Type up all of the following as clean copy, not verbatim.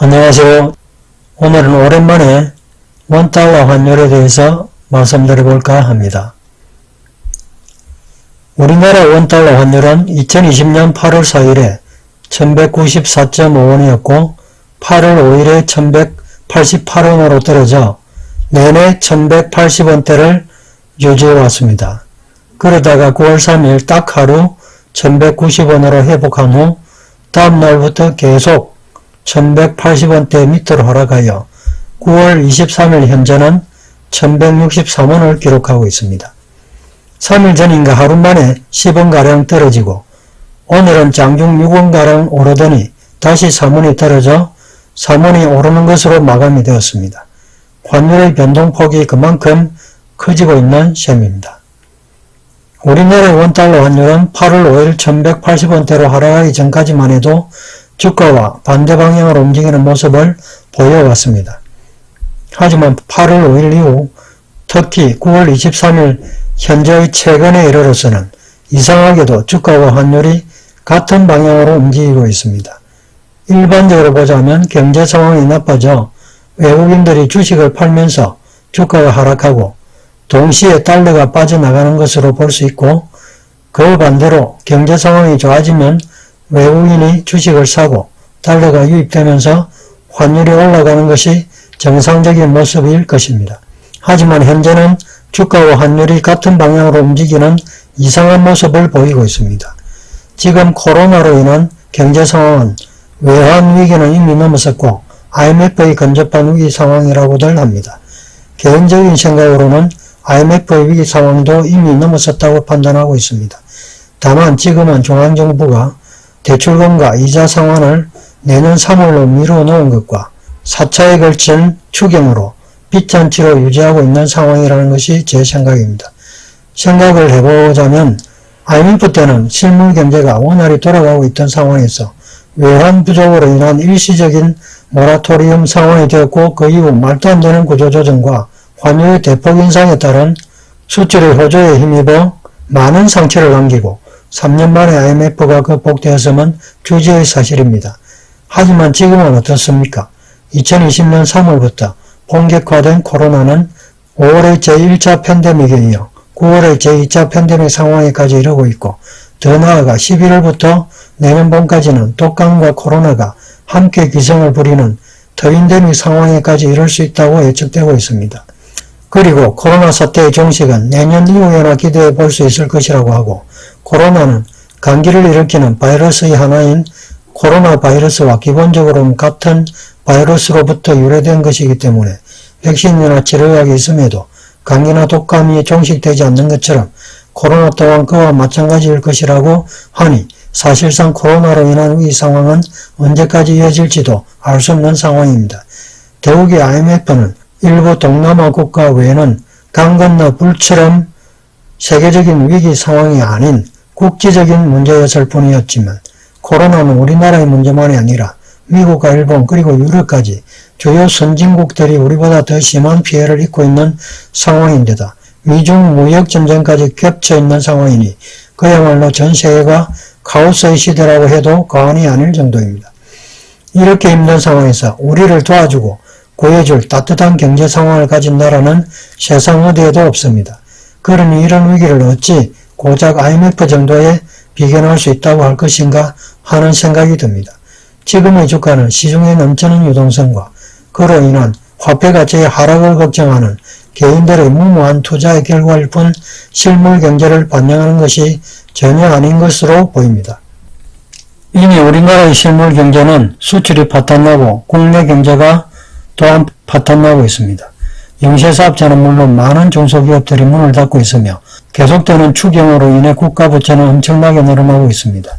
안녕하세요. 오늘은 오랜만에 원달러 환율에 대해서 말씀드려볼까 합니다. 우리나라 원달러 환율은 2020년 8월 4일에 1194.5원이었고 8월 5일에 1188원으로 떨어져 내내 1180원대를 유지해왔습니다. 그러다가 9월 3일 딱 하루 1190원으로 회복한 후 다음날부터 계속 1180원대 밑으로 하락하여 9월 23일 현재는 1163원을 기록하고 있습니다. 3일 전인가 하루 만에 10원가량 떨어지고 오늘은 장중 6원가량 오르더니 다시 3원이 떨어져 3원이 오르는 것으로 마감이 되었습니다. 환율의 변동폭이 그만큼 커지고 있는 셈입니다. 우리나라 원달러 환율은 8월 5일 1180원대로 하락하기 전까지만 해도 주가와 반대 방향으로 움직이는 모습을 보여왔습니다. 하지만 8월 5일 이후 특히 9월 23일 현재의 최근에 이르러서는 이상하게도 주가와 환율이 같은 방향으로 움직이고 있습니다. 일반적으로 보자면 경제 상황이 나빠져 외국인들이 주식을 팔면서 주가가 하락하고 동시에 달러가 빠져나가는 것으로 볼 수 있고, 그 반대로 경제 상황이 좋아지면 외국인이 주식을 사고 달러가 유입되면서 환율이 올라가는 것이 정상적인 모습일 것입니다. 하지만 현재는 주가와 환율이 같은 방향으로 움직이는 이상한 모습을 보이고 있습니다. 지금 코로나로 인한 경제 상황은 외환 위기는 이미 넘어섰고 IMF의 근접한 위기 상황이라고들 합니다. 개인적인 생각으로는 IMF의 위기 상황도 이미 넘어섰다고 판단하고 있습니다. 다만 지금은 중앙정부가 대출금과 이자 상환을 내년 3월로 미루어 놓은 것과 4차에 걸친 추경으로 빚잔치로 유지하고 있는 상황이라는 것이 제 생각입니다. 생각을 해보자면 IMF 때는 실물 경제가 원활히 돌아가고 있던 상황에서 외환 부족으로 인한 일시적인 모라토리움 상황이 되었고, 그 이후 말도 안 되는 구조조정과 환율의 대폭 인상에 따른 수출의 호조에 힘입어 많은 상처를 남기고 3년 만에 IMF가 극복되었음은 주지의 사실입니다. 하지만 지금은 어떻습니까? 2020년 3월부터 본격화된 코로나는 5월의 제1차 팬데믹에 이어 9월의 제2차 팬데믹 상황에까지 이르고 있고, 더 나아가 11월부터 내년 봄까지는 독감과 코로나가 함께 기승을 부리는 트윈데믹 상황에까지 이를 수 있다고 예측되고 있습니다. 그리고 코로나 사태의 종식은 내년 이후에나 기대해 볼 수 있을 것이라고 하고, 코로나는 감기를 일으키는 바이러스의 하나인 코로나 바이러스와 기본적으로는 같은 바이러스로부터 유래된 것이기 때문에 백신이나 치료약이 있음에도 감기나 독감이 종식되지 않는 것처럼 코로나 또한 그와 마찬가지일 것이라고 하니 사실상 코로나로 인한 이 상황은 언제까지 이어질지도 알 수 없는 상황입니다. 더욱이 IMF는 일부 동남아 국가 외에는 강 건너 불처럼 세계적인 위기 상황이 아닌 국제적인 문제였을 뿐이었지만, 코로나는 우리나라의 문제만이 아니라 미국과 일본 그리고 유럽까지 주요 선진국들이 우리보다 더 심한 피해를 입고 있는 상황인데다 미중 무역전쟁까지 겹쳐 있는 상황이니 그야말로 전 세계가 카오스의 시대라고 해도 과언이 아닐 정도입니다. 이렇게 힘든 상황에서 우리를 도와주고 구해줄 따뜻한 경제 상황을 가진 나라는 세상 어디에도 없습니다. 그러니 이런 위기를 어찌 고작 IMF 정도에 비견할 수 있다고 할 것인가 하는 생각이 듭니다. 지금의 주가는 시중에 넘치는 유동성과 그로 인한 화폐 가치의 하락을 걱정하는 개인들의 무모한 투자의 결과일 뿐 실물 경제를 반영하는 것이 전혀 아닌 것으로 보입니다. 이미 우리나라의 실물 경제는 수출이 파탄나고 국내 경제가 또한 파탄나고 있습니다. 영세사업자는 물론 많은 중소기업들이 문을 닫고 있으며 계속되는 추경으로 인해 국가 부채는 엄청나게 늘어나고 있습니다.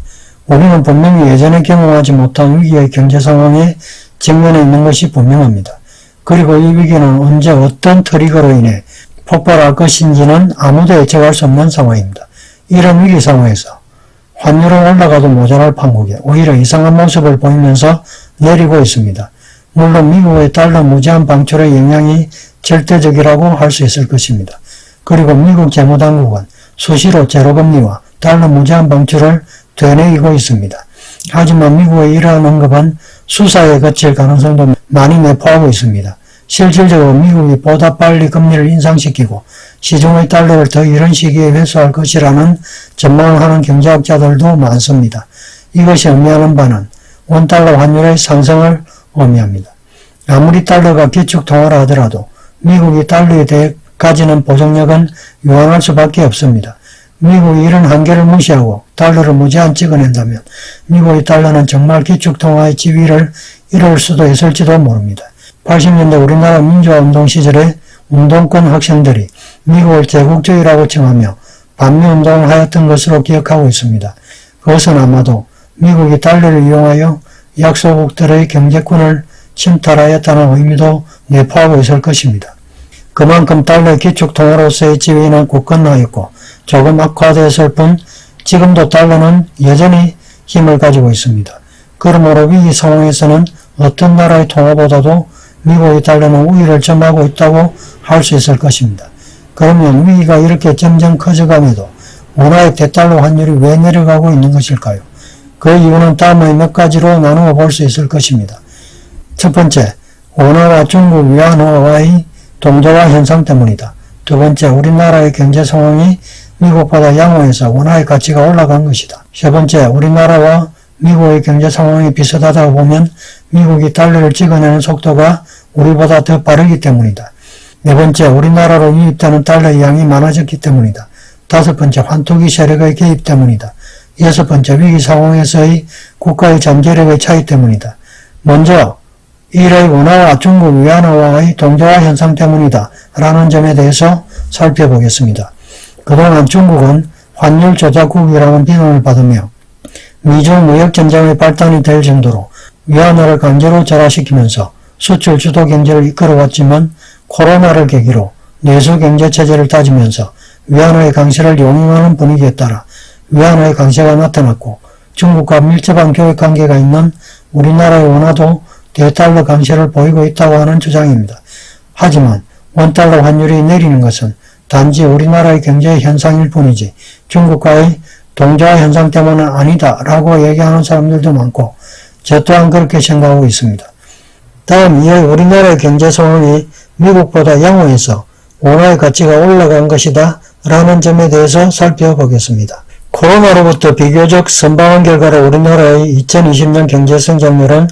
우리는 분명히 예전에 경험하지 못한 위기의 경제 상황에 직면해 있는 것이 분명합니다. 그리고 이 위기는 언제 어떤 트리거로 인해 폭발할 것인지는 아무도 예측할 수 없는 상황입니다. 이런 위기 상황에서 환율은 올라가도 모자랄 판국에 오히려 이상한 모습을 보이면서 내리고 있습니다. 물론 미국의 달러 무제한 방출의 영향이 절대적이라고 할 수 있을 것입니다. 그리고 미국 재무당국은 수시로 제로금리와 달러 무제한 방출을 되뇌이고 있습니다. 하지만 미국의 이러한 언급은 수사에 거칠 가능성도 많이 내포하고 있습니다. 실질적으로 미국이 보다 빨리 금리를 인상시키고 시중의 달러를 더 이른 시기에 회수할 것이라는 전망을 하는 경제학자들도 많습니다. 이것이 의미하는 바는 원달러 환율의 상승을 의미합니다. 아무리 달러가 기축통화라 하더라도 미국이 달러에 대해 가지는 보정력은 유한할 수밖에 없습니다. 미국이 이런 한계를 무시하고 달러를 무제한 찍어낸다면 미국의 달러는 정말 기축통화의 지위를 이룰 수도 있을지도 모릅니다. 80년대 우리나라 민주화운동 시절에 운동권 학생들이 미국을 제국주의라고 칭하며 반미운동을 하였던 것으로 기억하고 있습니다. 그것은 아마도 미국이 달러를 이용하여 약소국들의 경제권을 침탈하였다는 의미도 내포하고 있을 것입니다. 그만큼 달러의 기축통화로서의 지위는 굳건하였고 조금 악화되었을 뿐 지금도 달러는 여전히 힘을 가지고 있습니다. 그러므로 위기 상황에서는 어떤 나라의 통화보다도 미국의 달러는 우위를 점하고 있다고 할 수 있을 것입니다. 그러면 위기가 이렇게 점점 커져감에도 원화의 대달러 환율이 왜 내려가고 있는 것일까요? 그 이유는 다음의 몇 가지로 나누어 볼 수 있을 것입니다. 첫 번째, 원화와 중국 위안화와의 동저화 현상 때문이다. 두 번째, 우리나라의 경제 상황이 미국보다 양호해서 원화의 가치가 올라간 것이다. 세 번째, 우리나라와 미국의 경제 상황이 비슷하다고 보면 미국이 달러를 찍어내는 속도가 우리보다 더 빠르기 때문이다. 네 번째, 우리나라로 유입되는 달러의 양이 많아졌기 때문이다. 다섯 번째, 환투기 세력의 개입 때문이다. 여섯 번째, 위기 상황에서의 국가의 잠재력의 차이 때문이다. 먼저 일의 원화와 중국 위안화와의 동저화 현상 때문이다 라는 점에 대해서 살펴보겠습니다. 그동안 중국은 환율 조작국이라는 비난을 받으며 미중 무역전쟁의 발단이 될 정도로 위안화를 강제로 절하시키면서 수출 주도 경제를 이끌어왔지만 코로나를 계기로 내수 경제체제를 다지면서 위안화의 강세를 용인하는 분위기에 따라 위안화의 강세가 나타났고 중국과 밀접한 교역관계가 있는 우리나라의 원화도 대달러 강세를 보이고 있다고 하는 주장입니다. 하지만 원달러 환율이 내리는 것은 단지 우리나라의 경제 현상일 뿐이지 중국과의 동저화 현상 때문은 아니다 라고 얘기하는 사람들도 많고 저 또한 그렇게 생각하고 있습니다. 다음 이에 우리나라의 경제 상황이 미국보다 양호해서 원화의 가치가 올라간 것이다 라는 점에 대해서 살펴보겠습니다. 코로나로부터 비교적 선방한 결과로 우리나라의 2020년 경제 성장률은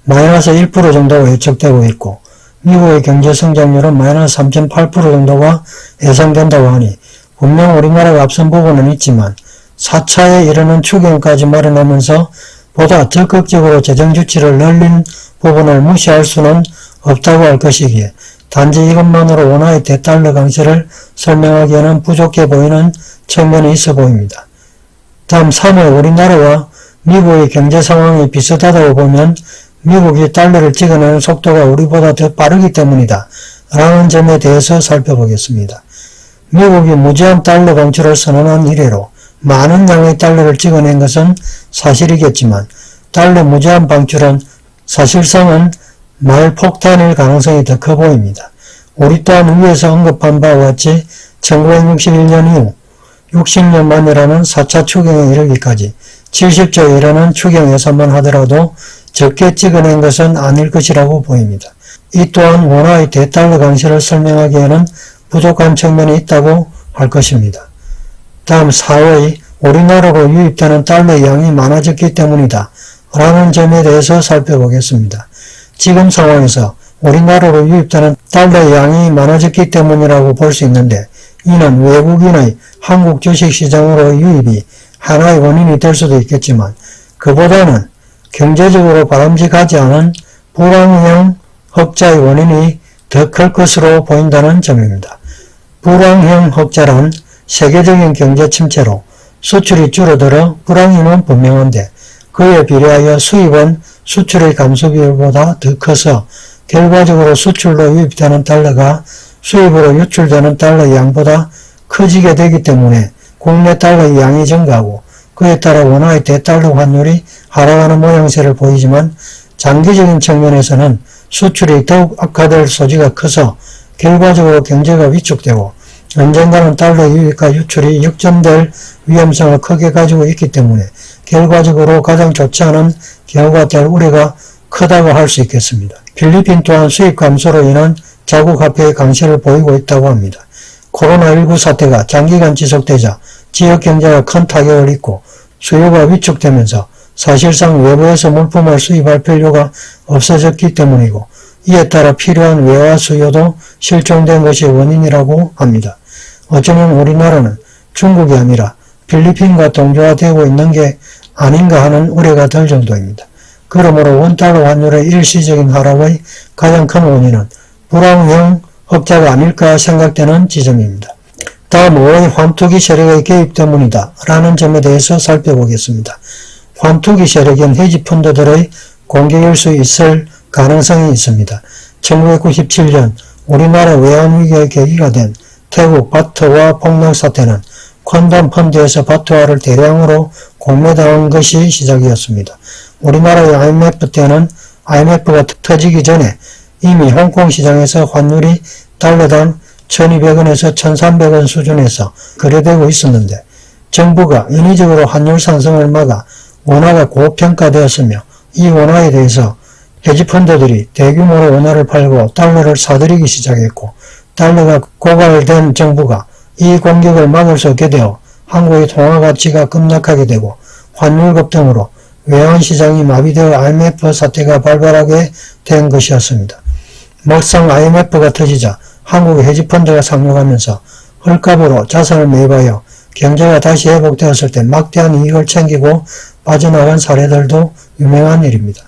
마이너스 1% 정도가 예측되고 있고 미국의 경제 성장률은 마이너스 3.8% 정도가 예상된다고 하니 분명 우리나라가 앞선 부분은 있지만 4차에 이르는 추경까지 마련하면서 보다 적극적으로 재정주치를 늘린 부분을 무시할 수는 없다고 할 것이기에 단지 이것만으로 원화의 대달러 강세를 설명하기에는 부족해 보이는 측면이 있어 보입니다. 다음 3회 우리나라와 미국의 경제 상황이 비슷하다고 보면 미국이 달러를 찍어내는 속도가 우리보다 더 빠르기 때문이다 라는 점에 대해서 살펴보겠습니다. 미국이 무제한 달러 방출을 선언한 이래로 많은 양의 달러를 찍어낸 것은 사실이겠지만 달러 무제한 방출은 사실상은 말폭탄일 가능성이 더 커 보입니다. 우리 또한 위에서 언급한 바와 같이 1961년 이후 60년 만이라는 4차 추경에 이르기까지 70조에 이르는 추경 예산만 하더라도 적게 찍어낸 것은 아닐 것이라고 보입니다. 이 또한 원화의 대달러 강세를 설명하기에는 부족한 측면이 있다고 할 것입니다. 다음 4의 우리나라로 유입되는 달러 양이 많아졌기 때문이다 라는 점에 대해서 살펴보겠습니다. 지금 상황에서 우리나라로 유입되는 달러 양이 많아졌기 때문이라고 볼 수 있는데 이는 외국인의 한국 주식시장으로 유입이 하나의 원인이 될 수도 있겠지만 그보다는 경제적으로 바람직하지 않은 불황형 흑자의 원인이 더 클 것으로 보인다는 점입니다. 불황형 흑자란 세계적인 경제 침체로 수출이 줄어들어 불황임은 분명한데 그에 비례하여 수입은 수출의 감소 비율보다 더 커서 결과적으로 수출로 유입되는 달러가 수입으로 유출되는 달러 양보다 커지게 되기 때문에 국내 달러의 양이 증가하고 그에 따라 원화의 대달러 환율이 하락하는 모양새를 보이지만 장기적인 측면에서는 수출이 더욱 악화될 소지가 커서 결과적으로 경제가 위축되고 언젠가는 달러 유입과 유출이 역전될 위험성을 크게 가지고 있기 때문에 결과적으로 가장 좋지 않은 경우가 될 우려가 크다고 할 수 있겠습니다. 필리핀 또한 수입 감소로 인한 자국 화폐의 강세를 보이고 있다고 합니다. 코로나19 사태가 장기간 지속되자 지역 경제가 큰 타격을 입고 수요가 위축되면서 사실상 외부에서 물품을 수입할 필요가 없어졌기 때문이고, 이에 따라 필요한 외화 수요도 실종된 것이 원인이라고 합니다. 어쩌면 우리나라는 중국이 아니라 필리핀과 동조화되고 있는 게 아닌가 하는 우려가 들 정도입니다. 그러므로 원달러 환율의 일시적인 하락의 가장 큰 원인은 불황형 흑자가 아닐까 생각되는 지점입니다. 다음 5의 환투기 세력의 개입 때문이다 라는 점에 대해서 살펴보겠습니다. 환투기 세력인 헤지펀드들의 공격일 수 있을 가능성이 있습니다. 1997년 우리나라 외환위기의 계기가 된 태국 바트화 폭락 사태는 퀀덤 펀드에서 바트화를 대량으로 공매당한 것이 시작이었습니다. 우리나라의 IMF 때는 IMF가 터지기 전에 이미 홍콩 시장에서 환율이 달러당 1200원에서 1300원 수준에서 거래되고 있었는데, 정부가 인위적으로 환율 상승을 막아 원화가 고평가되었으며, 이 원화에 대해서 헤지펀드들이 대규모로 원화를 팔고 달러를 사들이기 시작했고, 달러가 고갈된 정부가 이 공격을 막을 수 없게 되어 한국의 통화 가치가 급락하게 되고, 환율 급등으로 외환시장이 마비되어 IMF 사태가 발발하게 된 것이었습니다. 막상 IMF가 터지자 한국의 헤지펀드가 상륙하면서 헐값으로 자산을 매입하여 경제가 다시 회복되었을 때 막대한 이익을 챙기고 빠져나간 사례들도 유명한 일입니다.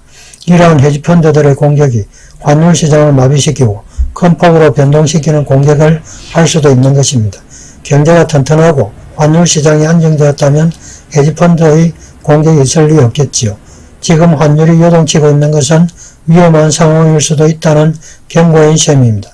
이러한 헤지펀드들의 공격이 환율 시장을 마비시키고 큰 폭으로 변동시키는 공격을 할 수도 있는 것입니다. 경제가 튼튼하고 환율 시장이 안정되었다면 헤지펀드의 공격이 있을 리 없겠지요. 지금 환율이 요동치고 있는 것은 위험한 상황일 수도 있다는 경고인 셈입니다.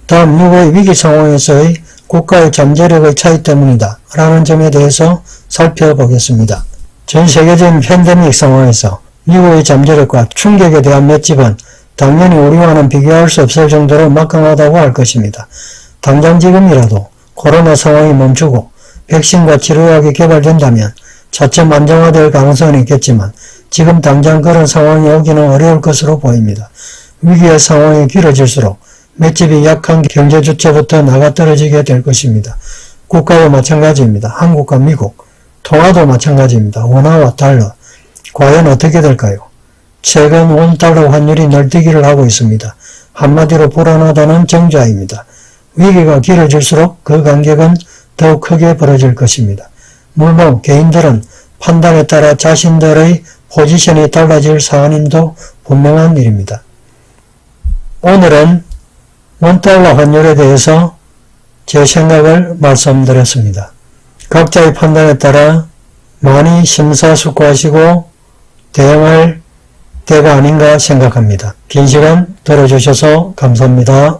다음 6의 위기 상황에서의 국가의 잠재력의 차이 때문이다 라는 점에 대해서 살펴보겠습니다. 전 세계적인 팬데믹 상황에서 미국의 잠재력과 충격에 대한 맷집은 당연히 우리와는 비교할 수 없을 정도로 막강하다고 할 것입니다. 당장 지금이라도 코로나 상황이 멈추고 백신과 치료약이 개발된다면 차츰 안정화될 가능성은 있겠지만 지금 당장 그런 상황이 오기는 어려울 것으로 보입니다. 위기의 상황이 길어질수록 맷집이 약한 경제 주체부터 나가떨어지게 될 것입니다. 국가도 마찬가지입니다. 한국과 미국, 통화도 마찬가지입니다. 원화와 달러. 과연 어떻게 될까요? 최근 원달러 환율이 널뛰기를 하고 있습니다. 한마디로 불안하다는 정자입니다. 위기가 길어질수록 그 간격은 더욱 크게 벌어질 것입니다. 물론 개인들은 판단에 따라 자신들의 포지션이 달라질 사안임도 분명한 일입니다. 오늘은 원달러 환율에 대해서 제 생각을 말씀드렸습니다. 각자의 판단에 따라 많이 심사숙고하시고 대응할 때가 아닌가 생각합니다. 긴 시간 들어주셔서 감사합니다.